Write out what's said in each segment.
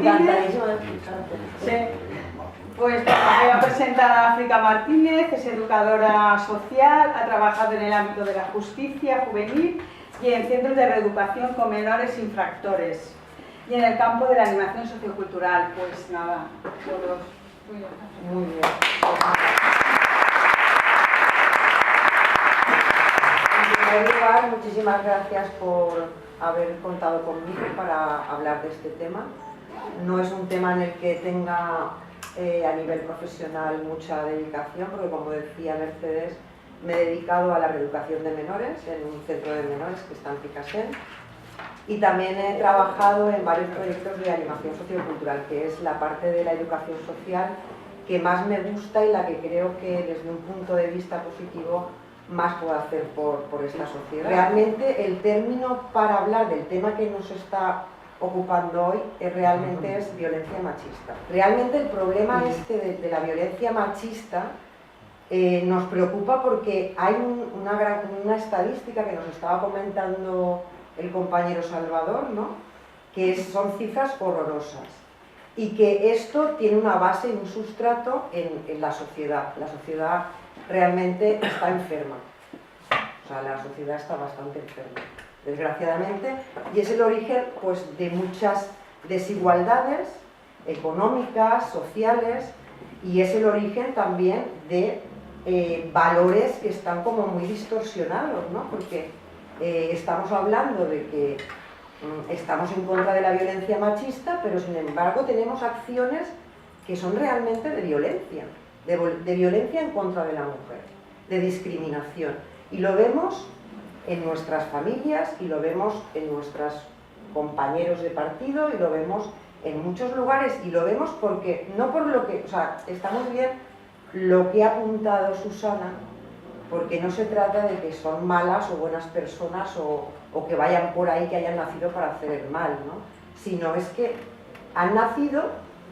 Martínez. Sí. Pues voy a presentar a África Martínez, es educadora social, ha trabajado en el ámbito de la justicia juvenil y en centros de reeducación con menores infractores y en el campo de la animación sociocultural. Pues nada, todos. Muy bien. En primer lugar, muchísimas gracias por haber contado conmigo para hablar de este tema. No es un tema en el que tenga a nivel profesional mucha dedicación, porque como decía Mercedes, me he dedicado a la reeducación de menores en un centro de menores que está en Picassent, y también he trabajado en varios proyectos de animación sociocultural, que es la parte de la educación social que más me gusta y la que creo que desde un punto de vista positivo más puedo hacer por esta sociedad. Realmente el término para hablar del tema que nos está ocupando hoy realmente es violencia machista. Realmente el problema de la violencia machista nos preocupa porque hay una estadística que nos estaba comentando el compañero Salvador, ¿no? Que son cifras horrorosas y que esto tiene una base y un sustrato en la sociedad. La sociedad realmente está enferma, o sea, la sociedad está bastante enferma, desgraciadamente, y es el origen pues, de muchas desigualdades económicas, sociales, y es el origen también de valores que están como muy distorsionados, ¿no? Porque estamos hablando de que estamos en contra de la violencia machista, pero sin embargo tenemos acciones que son realmente de violencia, de violencia en contra de la mujer, de discriminación, y lo vemos en nuestras familias y lo vemos en nuestros compañeros de partido y lo vemos en muchos lugares, y lo vemos porque, no por lo que, o sea, está muy bien lo que ha apuntado Susana, porque no se trata de que son malas o buenas personas o que vayan por ahí, que hayan nacido para hacer el mal, ¿no? Sino es que han nacido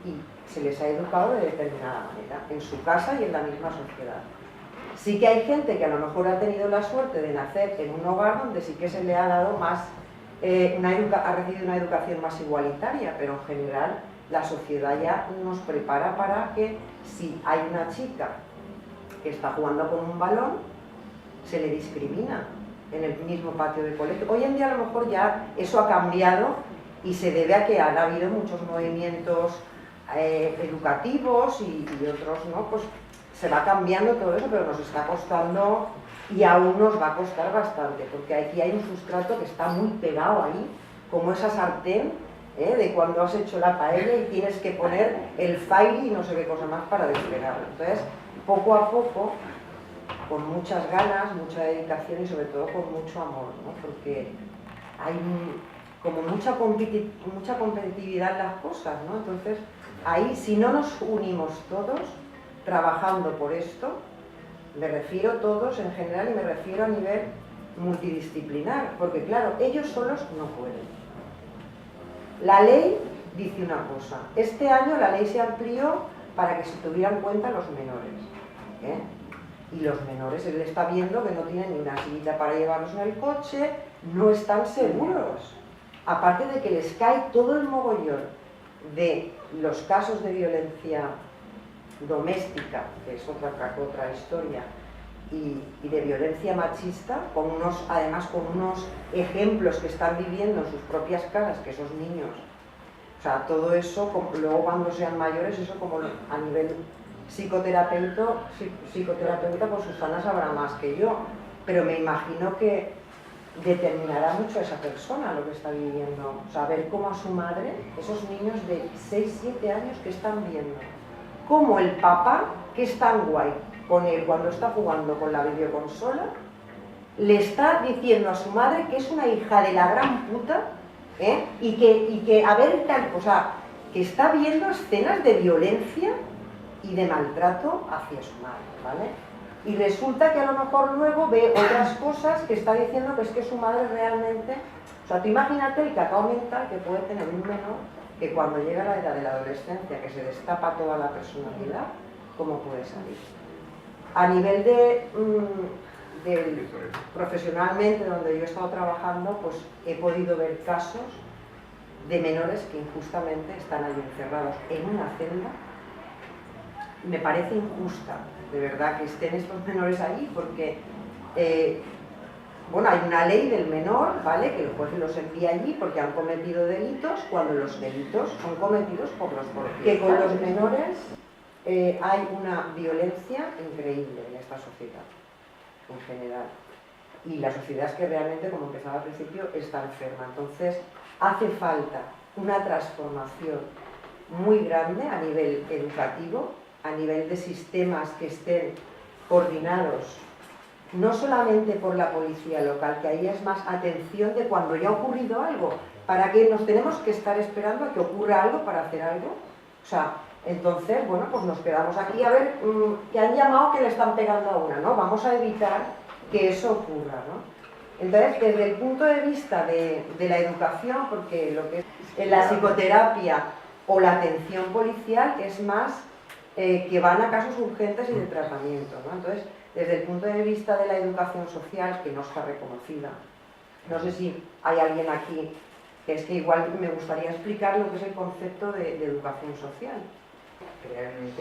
y se les ha educado de determinada manera, en su casa y en la misma sociedad. Sí que hay gente que a lo mejor ha tenido la suerte de nacer en un hogar donde sí que se le ha dado más, ha recibido una educación más igualitaria, pero en general la sociedad ya nos prepara para que si hay una chica que está jugando con un balón, se le discrimina en el mismo patio de colegio. Hoy en día a lo mejor ya eso ha cambiado y se debe a que han habido muchos movimientos educativos y otros, ¿no? Pues se va cambiando todo eso, pero nos está costando y aún nos va a costar bastante, porque aquí hay un sustrato que está muy pegado ahí, como esa sartén de cuando has hecho la paella y tienes que poner el faili y no sé qué cosa más para despegarlo. Entonces, poco a poco, con muchas ganas, mucha dedicación y sobre todo con mucho amor, ¿no? Porque hay como mucha competitividad en las cosas, ¿no? Entonces, ahí si no nos unimos todos trabajando por esto, me refiero todos en general y me refiero a nivel multidisciplinar, porque claro, ellos solos no pueden. La ley dice una cosa, este año la ley se amplió para que se tuvieran en cuenta los menores, y los menores, él está viendo que no tienen ni una sillita para llevarlos en el coche, no están seguros, aparte de que les cae todo el mogollón de los casos de violencia doméstica, que es otra historia, y de violencia machista, además con unos ejemplos que están viviendo en sus propias casas, que esos niños, o sea, todo eso, luego cuando sean mayores, eso como a nivel psicoterapeuta, pues Susana sabrá más que yo, pero me imagino que determinará mucho a esa persona lo que está viviendo, o sea, ver cómo a su madre, esos niños de 6, 7 años que están viendo, cómo el papá, que es tan guay con él cuando está jugando con la videoconsola, le está diciendo a su madre que es una hija de la gran puta, y que a ver tal, o sea, que está viendo escenas de violencia y de maltrato hacia su madre, ¿vale? Y resulta que a lo mejor luego ve otras cosas que está diciendo que es que su madre realmente, o sea, tú imagínate el cacao mental que puede tener un menor que cuando llega la edad de la adolescencia, que se destapa toda la personalidad, ¿cómo puede salir? A nivel profesionalmente, donde yo he estado trabajando, pues he podido ver casos de menores que injustamente están ahí encerrados en una celda. Me parece injusta, de verdad, que estén estos menores allí, porque bueno, hay una ley del menor, ¿vale?, que el juez los envía allí porque han cometido delitos, cuando los delitos son cometidos por los propios. Que con los menores hay una violencia increíble en esta sociedad, en general. Y la sociedad es que realmente, como empezaba al principio, está enferma. Entonces, hace falta una transformación muy grande a nivel educativo, a nivel de sistemas que estén coordinados, no solamente por la policía local, que ahí es más atención de cuando ya ha ocurrido algo, para que nos tenemos que estar esperando a que ocurra algo para hacer algo. O sea, entonces, bueno, pues nos quedamos aquí a ver que han llamado que le están pegando a una, ¿no? Vamos a evitar que eso ocurra, ¿no? Entonces, desde el punto de vista de la educación, porque lo que es la psicoterapia o la atención policial es más que van a casos urgentes y de tratamiento, ¿no? Entonces, desde el punto de vista de la educación social, que no está reconocida, no sé si hay alguien aquí, que es que igual me gustaría explicar lo que es el concepto de educación social.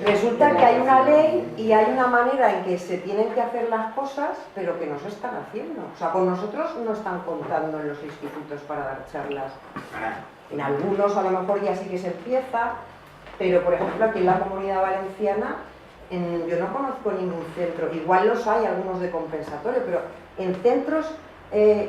Resulta que hay una ley y hay una manera en que se tienen que hacer las cosas, pero que no se están haciendo. O sea, con nosotros no están contando en los institutos para dar charlas. En algunos a lo mejor ya sí que se empieza, pero por ejemplo aquí en la Comunidad Valenciana yo no conozco ningún centro, igual los hay algunos de compensatorio, pero en centros,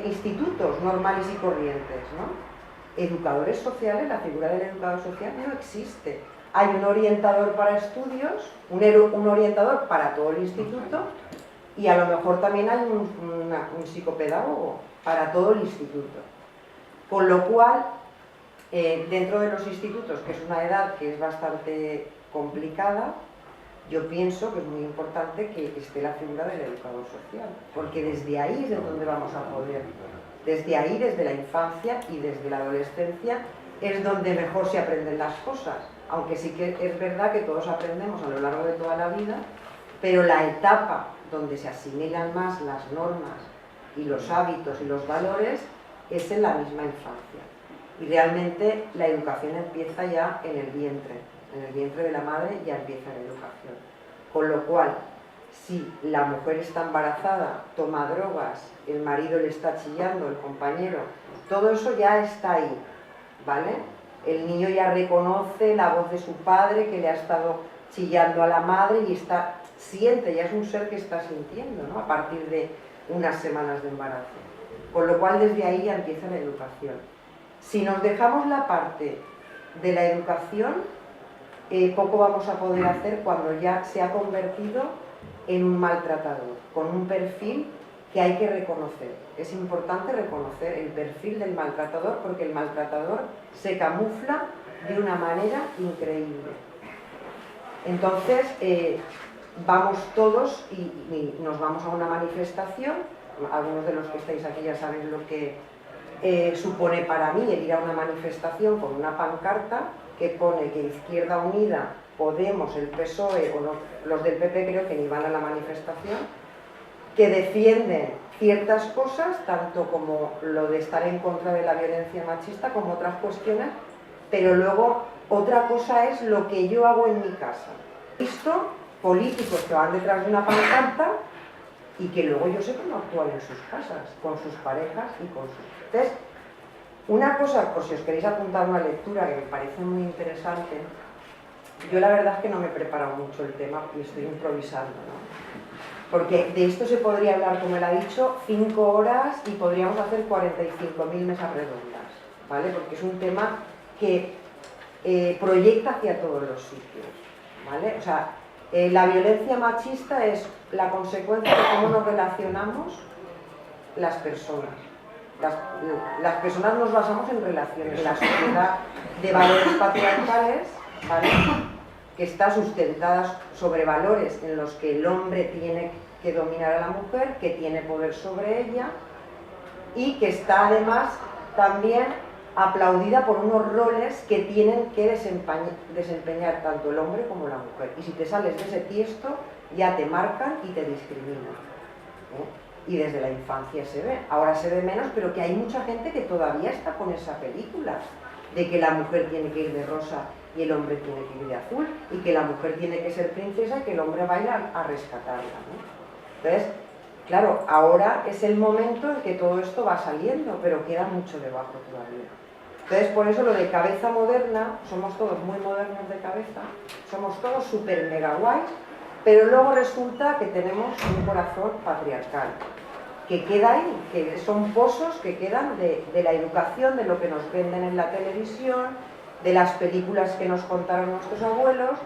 institutos normales y corrientes, ¿no? Educadores sociales, la figura del educador social no existe. Hay un orientador para estudios, un orientador para todo el instituto, y a lo mejor también hay un psicopedagogo para todo el instituto. Con lo cual, dentro de los institutos, que es una edad que es bastante complicada, yo pienso que es muy importante que esté la figura del educador social, porque desde ahí es de donde vamos a poder, desde ahí, desde la infancia y desde la adolescencia, es donde mejor se aprenden las cosas, aunque sí que es verdad que todos aprendemos a lo largo de toda la vida, pero la etapa donde se asimilan más las normas y los hábitos y los valores es en la misma infancia. Y realmente la educación empieza ya en el vientre de la madre ya empieza la educación. Con lo cual, si la mujer está embarazada, toma drogas, el marido le está chillando, el compañero, todo eso ya está ahí, ¿vale? El niño ya reconoce la voz de su padre que le ha estado chillando a la madre y siente, ya es un ser que está sintiendo, ¿no?, a partir de unas semanas de embarazo. Con lo cual, desde ahí ya empieza la educación. Si nos dejamos la parte de la educación, poco vamos a poder hacer cuando ya se ha convertido en un maltratador, con un perfil que hay que reconocer. Es importante reconocer el perfil del maltratador, porque el maltratador se camufla de una manera increíble. Entonces, vamos todos y nos vamos a una manifestación. Algunos de los que estáis aquí ya sabéis lo que supone para mí el ir a una manifestación con una pancarta que pone que Izquierda Unida, Podemos, el PSOE o los del PP creo que ni van a la manifestación, que defienden ciertas cosas, tanto como lo de estar en contra de la violencia machista, como otras cuestiones, pero luego otra cosa es lo que yo hago en mi casa. He visto políticos que van detrás de una pancarta y que luego yo sé cómo actúan en sus casas, con sus parejas y con sus... Entonces, una cosa, por si os queréis apuntar una lectura que me parece muy interesante, yo la verdad es que no me he preparado mucho el tema y estoy improvisando, ¿no? Porque de esto se podría hablar, como él ha dicho, 5 horas y podríamos hacer 45.000 mesas redondas, ¿vale? Porque es un tema que proyecta hacia todos los sitios, ¿vale? O sea, la violencia machista es la consecuencia de cómo nos relacionamos las personas. Las personas nos basamos en relaciones. La sociedad de valores patriarcales, ¿vale?, que está sustentada sobre valores en los que el hombre tiene que dominar a la mujer, que tiene poder sobre ella y que está además también aplaudida por unos roles que tienen que desempeñar tanto el hombre como la mujer. Y si te sales de ese tiesto, ya te marcan y te discriminan, ¿eh? Y desde la infancia se ve. Ahora se ve menos, pero que hay mucha gente que todavía está con esa película. de que la mujer tiene que ir de rosa y el hombre tiene que ir de azul, y que la mujer tiene que ser princesa y que el hombre va a ir a rescatarla, ¿no? Entonces, claro, ahora es el momento en que todo esto va saliendo, pero queda mucho debajo todavía. Entonces, por eso lo de cabeza moderna, somos todos muy modernos de cabeza, somos todos súper mega guays, pero luego resulta que tenemos un corazón patriarcal, que queda ahí, que son pozos que quedan de la educación, de lo que nos venden en la televisión, de las películas que nos contaron nuestros abuelos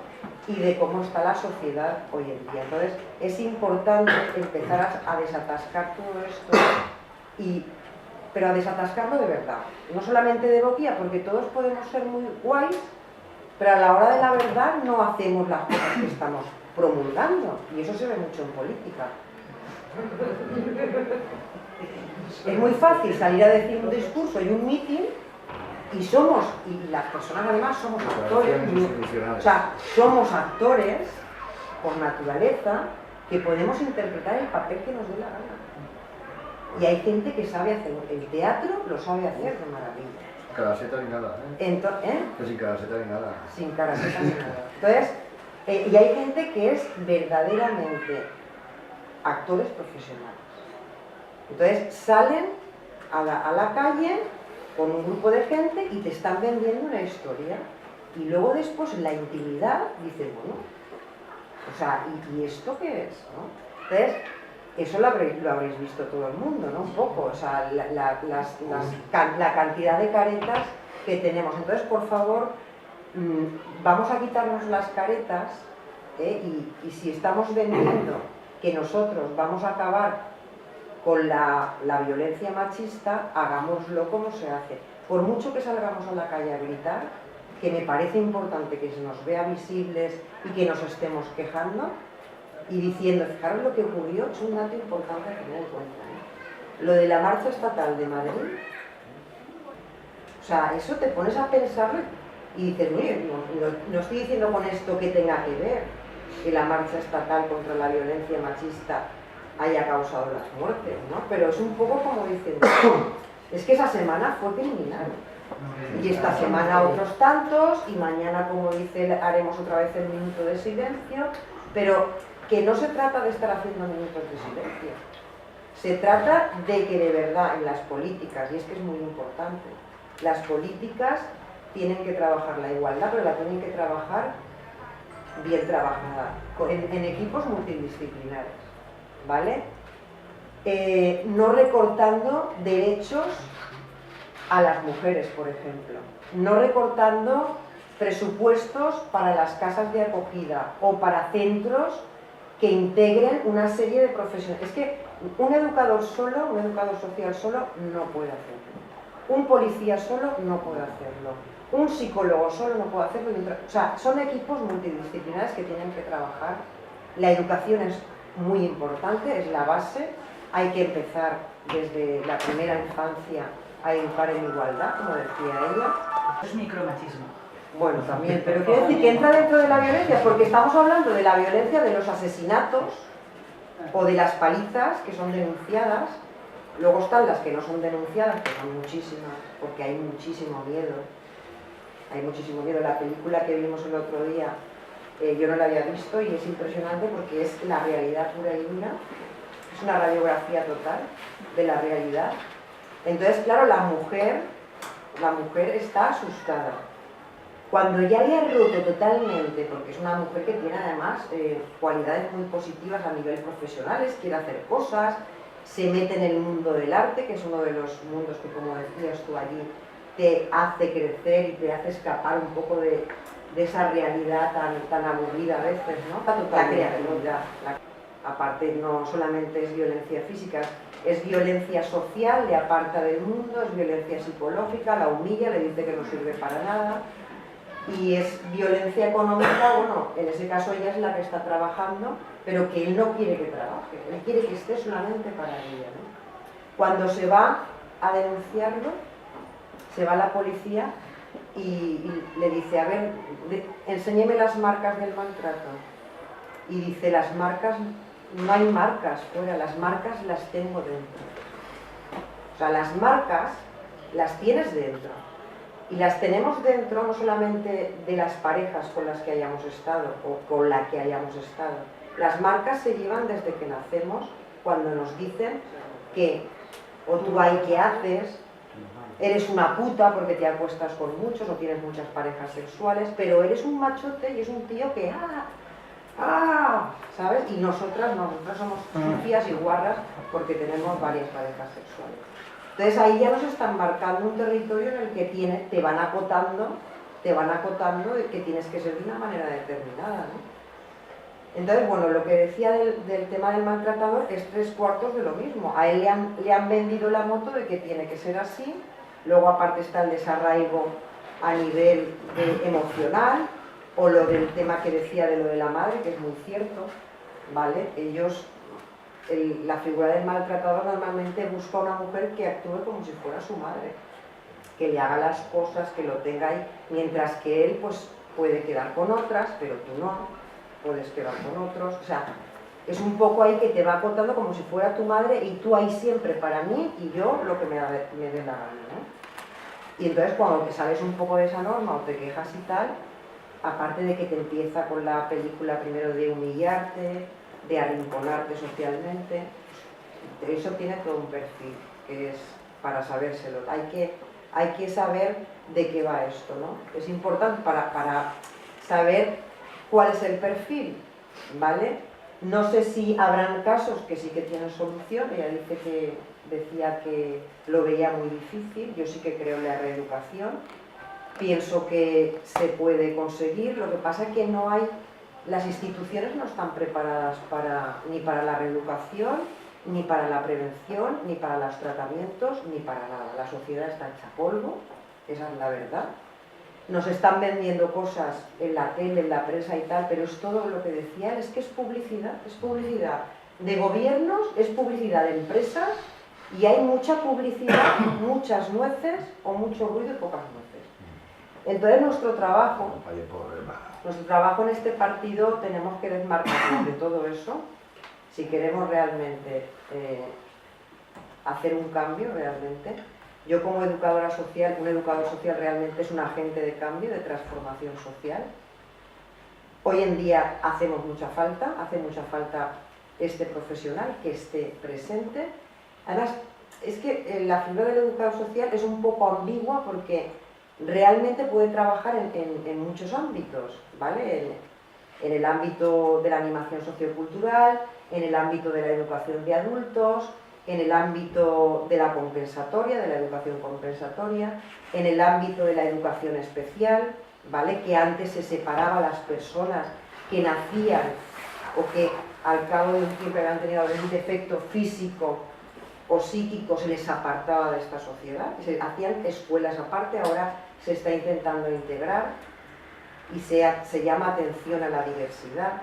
y de cómo está la sociedad hoy en día. Entonces, es importante empezar a desatascar todo esto, pero a desatascarlo de verdad, no solamente de boquilla, porque todos podemos ser muy guays, pero a la hora de la verdad no hacemos las cosas que estamos promulgando, y eso se ve mucho en política. Es muy fácil salir a decir un discurso y un mitin, y las personas además somos actores, o sea, somos actores por naturaleza, que podemos interpretar el papel que nos dé la gana. Y hay gente que sabe hacer el teatro, lo sabe hacer de maravilla. Caraseta ni nada, Que sin caraseta ni nada. Sin caraseta ni nada. Entonces, y hay gente que es verdaderamente actores profesionales. Entonces salen a la calle con un grupo de gente y te están vendiendo una historia. Y luego después en la intimidad dices, bueno, o sea, ¿y esto qué es? ¿No? Entonces, eso lo habréis visto todo el mundo, ¿no? Un poco, o sea, la cantidad de caretas que tenemos. Entonces, por favor, vamos a quitarnos las caretas, y si estamos vendiendo que nosotros vamos a acabar con la violencia machista, hagámoslo como se hace. Por mucho que salgamos a la calle a gritar, que me parece importante que se nos vea visibles y que nos estemos quejando, y diciendo, fijaros lo que ocurrió, es un dato importante a tener en cuenta, ¿eh? Lo de la marcha estatal de Madrid, o sea, eso te pones a pensar y dices, mire, no estoy diciendo con esto que tenga que ver que la marcha estatal contra la violencia machista haya causado las muertes, ¿no? Pero es un poco como diciendo, es que esa semana fue criminal, y esta semana otros tantos, y mañana, como dice, haremos otra vez el minuto de silencio, pero que no se trata de estar haciendo minutos de silencio, se trata de que de verdad en las políticas, y es que es muy importante, las políticas tienen que trabajar la igualdad, pero la tienen que trabajar bien trabajada, en equipos multidisciplinares, ¿vale? No recortando derechos a las mujeres, por ejemplo, no recortando presupuestos para las casas de acogida o para centros que integren una serie de profesiones. Es que un educador solo, un educador social solo no puede hacerlo. Un policía solo no puede hacerlo. Un psicólogo solo no puede hacerlo. O sea, son equipos multidisciplinares que tienen que trabajar. La educación es muy importante, es la base. Hay que empezar desde la primera infancia a educar en igualdad, como decía ella. Es micromachismo. Bueno, también, pero quiero decir que entra dentro de la violencia, porque estamos hablando de la violencia de los asesinatos o de las palizas que son denunciadas. Luego están las que no son denunciadas, que son muchísimas, porque hay muchísimo miedo. Hay muchísimo miedo. La película que vimos el otro día, yo no la había visto y es impresionante porque es la realidad pura y dura. Es una radiografía total de la realidad. Entonces, claro, la mujer está asustada. Cuando ya le ha roto totalmente, porque es una mujer que tiene además cualidades muy positivas a nivel profesional, quiere hacer cosas, se mete en el mundo del arte, que es uno de los mundos que, como decías tú allí, te hace crecer y te hace escapar un poco de esa realidad tan aburrida a veces, ¿no? La creatividad. Aparte, no solamente es violencia física, es violencia social, le aparta del mundo, es violencia psicológica, la humilla, le dice que no sirve para nada. Y es violencia económica, bueno, en ese caso ella es la que está trabajando, pero que él no quiere que trabaje, él quiere que esté solamente para ella, ¿no? Cuando se va a denunciarlo, se va a la policía y le dice, a ver, enséñeme las marcas del maltrato. Y dice, las marcas, no hay marcas fuera, las marcas las tengo dentro. O sea, las marcas las tienes dentro. Y las tenemos dentro no solamente de las parejas con las que hayamos estado o con la que hayamos estado. Las marcas se llevan desde que nacemos, cuando nos dicen que o tú ahí qué haces, eres una puta porque te acuestas con muchos o tienes muchas parejas sexuales, pero eres un machote y es un tío que ¿sabes? Y nosotras no, nosotras somos sucias y guarras porque tenemos varias parejas sexuales. Entonces ahí ya nos están marcando un territorio en el que te van acotando de que tienes que ser de una manera determinada, ¿no? Entonces, bueno, lo que decía del tema del maltratador es 3/4 de lo mismo. A él le han vendido la moto de que tiene que ser así, luego aparte está el desarraigo a nivel emocional, o lo del tema que decía de lo de la madre, que es muy cierto, ¿vale? La figura del maltratador normalmente busca una mujer que actúe como si fuera su madre, que le haga las cosas, que lo tenga ahí, mientras que él pues puede quedar con otras, pero tú no, puedes quedar con otros, o sea, es un poco ahí que te va acotando como si fuera tu madre y tú ahí siempre para mí y yo lo que me dé la gana, ¿no? Y entonces cuando te sales un poco de esa norma o te quejas y tal, aparte de que te empieza con la película primero de humillarte, de arrinconarte socialmente, eso tiene todo un perfil que es para sabérselo. Hay que saber de qué va esto, ¿no? Es importante para saber cuál es el perfil, ¿vale? No sé si habrán casos que sí que tienen solución. Ella decía que lo veía muy difícil. Yo sí que creo en la reeducación. Pienso que se puede conseguir. Lo que pasa es que no hay... Las instituciones no están preparadas ni para la reeducación, ni para la prevención, ni para los tratamientos, ni para nada. La sociedad está hecha polvo, esa es la verdad. Nos están vendiendo cosas en la tele, en la prensa y tal, pero es todo lo que decía él, es que es publicidad de gobiernos, es publicidad de empresas, y hay mucha publicidad, muchas nueces o mucho ruido y pocas nueces. Entonces nuestro trabajo en este partido tenemos que desmarcarnos de todo eso, si queremos realmente hacer un cambio realmente. Yo como educadora social, un educador social realmente es un agente de cambio, de transformación social. Hoy en día hace mucha falta este profesional que esté presente. Además, es que la figura del educador social es un poco ambigua porque realmente puede trabajar en muchos ámbitos, ¿vale? En el ámbito de la animación sociocultural, en el ámbito de la educación de adultos, en el ámbito de la compensatoria, de la educación compensatoria, en el ámbito de la educación especial, ¿vale? Que antes se separaba a las personas que nacían o que al cabo de un tiempo habían tenido algún defecto físico o psíquico, se les apartaba de esta sociedad, se hacían escuelas aparte. Ahora se está intentando integrar y se llama atención a la diversidad.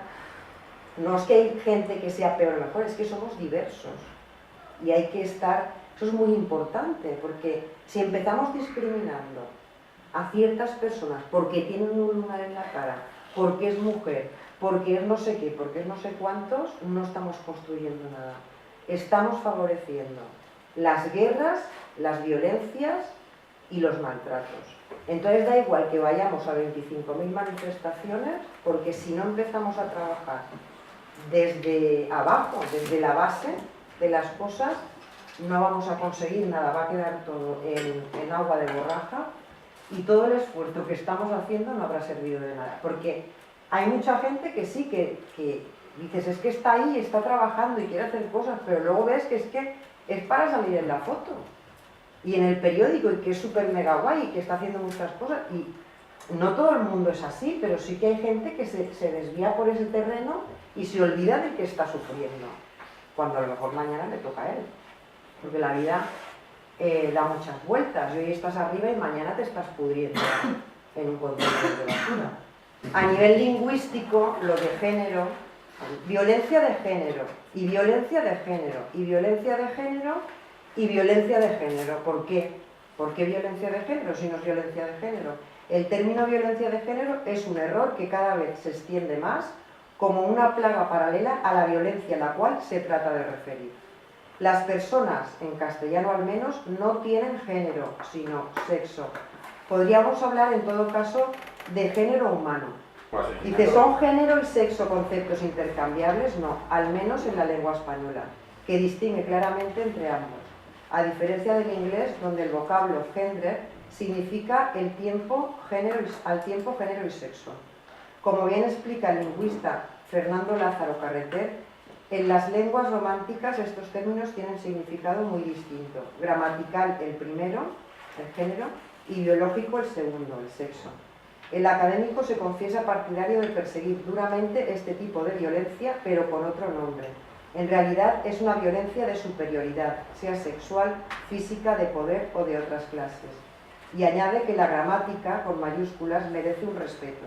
No es que hay gente que sea peor o mejor, es que somos diversos. Y hay que estar, eso es muy importante, porque si empezamos discriminando a ciertas personas porque tienen un lunar en la cara, porque es mujer, porque es no sé qué, porque es no sé cuántos, no estamos construyendo nada. Estamos favoreciendo las guerras, las violencias y los maltratos. Entonces da igual que vayamos a 25.000 manifestaciones, porque si no empezamos a trabajar desde abajo, desde la base de las cosas, no vamos a conseguir nada, va a quedar todo en agua de borraja y todo el esfuerzo que estamos haciendo no habrá servido de nada, porque hay mucha gente que sí, que dices, es que está ahí, está trabajando y quiere hacer cosas, pero luego ves que es para salir en la foto y en el periódico y que es súper mega guay y que está haciendo muchas cosas, y no todo el mundo es así, pero sí que hay gente que se desvía por ese terreno y se olvida de que está sufriendo, cuando a lo mejor mañana le toca a él, porque la vida da muchas vueltas, y hoy estás arriba y mañana te estás pudriendo en un contenedor de basura. A nivel lingüístico, lo de género, violencia de género, y violencia de género, y violencia de género, y violencia de género. ¿Por qué? ¿Por qué violencia de género si no es violencia de género? El término violencia de género es un error que cada vez se extiende más como una plaga paralela a la violencia a la cual se trata de referir. Las personas, en castellano al menos, no tienen género, sino sexo. Podríamos hablar en todo caso de género humano. Pues sí, Dice, ¿son género y sexo conceptos intercambiables? No, al menos en la lengua española, que distingue claramente entre ambos. A diferencia del inglés, donde el vocablo gender significa al tiempo, género y sexo. Como bien explica el lingüista Fernando Lázaro Carreter, en las lenguas románticas estos términos tienen significado muy distinto. Gramatical el primero, el género, y biológico el segundo, el sexo. El académico se confiesa partidario de perseguir duramente este tipo de violencia, pero con otro nombre. En realidad es una violencia de superioridad, sea sexual, física, de poder o de otras clases. Y añade que la gramática, con mayúsculas, merece un respeto.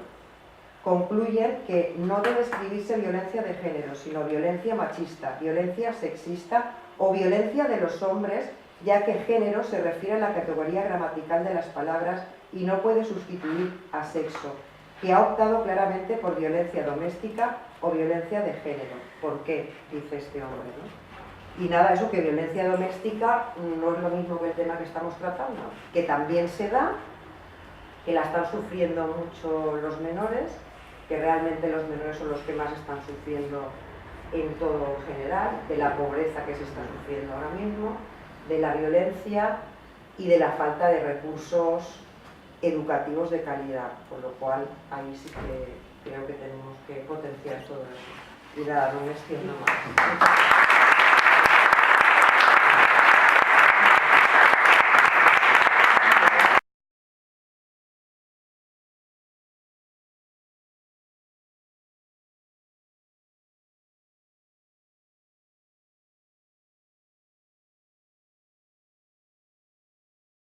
Concluyen que no debe escribirse violencia de género, sino violencia machista, violencia sexista o violencia de los hombres, ya que género se refiere a la categoría gramatical de las palabras y no puede sustituir a sexo, que ha optado claramente por violencia doméstica o violencia de género. ¿Por qué? Dice este hombre, ¿no? Y nada, eso que violencia doméstica no es lo mismo que el tema que estamos tratando, que también se da, que la están sufriendo mucho los menores, que realmente los menores son los que más están sufriendo en todo en general, de la pobreza que se está sufriendo ahora mismo, de la violencia y de la falta de recursos educativos de calidad, con lo cual ahí sí que creo que tenemos que potenciar todo eso. Y nada, no me extiendo más.